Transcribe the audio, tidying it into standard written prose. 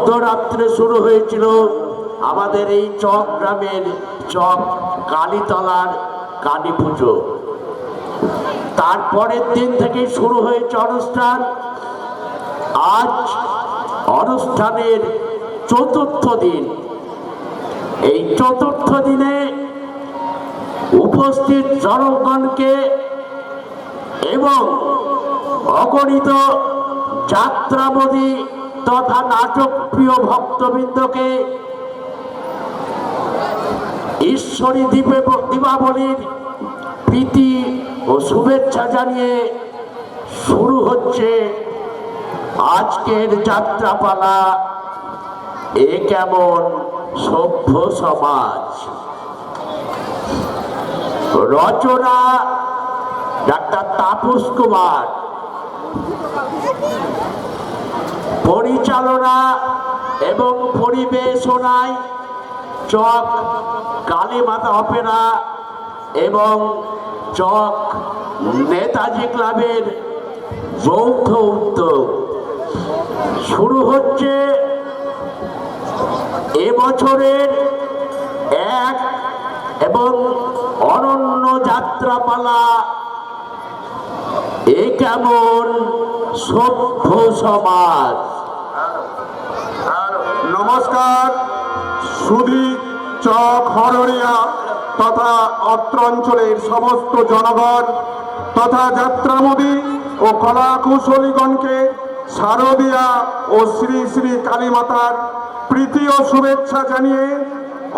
মধ্যরাত্রে শুরু হয়েছিল আমাদের এই চক গ্রামের চক কালীতলার কালী পুজো। তারপরের দিন থেকে শুরু হয়েছে অনুষ্ঠান। আজ অনুষ্ঠানের চতুর্থ দিন। এই চতুর্থ দিনে উপস্থিত জনগণকে এবং অগণিত যাত্রাবাদী তথা নাটক প্রিয় ভক্তবৃন্দকে ঈশ্বরী দীপাবলির প্রীতি ও শুভেচ্ছা জানিয়ে শুরু হচ্ছে আজকের যাত্রাপালা এ কেমন সভ্য সমাজ। রচনা ডাক্তার তাপস কুমার, পরিচালনা এবং পরিবেশনায় চক কালীমাতা অপেরা এবং চক নেতাজি ক্লাবের যৌথ উদ্যোগ। শুরু হচ্ছে এবছরের এক এবং অনন্য যাত্রাপালা এ কেমন সভ্য সমাজ। নমস্কার। সুধী চক হরড়িয়া তথা অত্র অঞ্চলের সমস্ত জনগণ তথা যাত্রামোদী ও কলা কুশলীগণকে শারদীয়া ও শ্রী শ্রী কালীমাতার প্রীতি ও শুভেচ্ছা জানিয়ে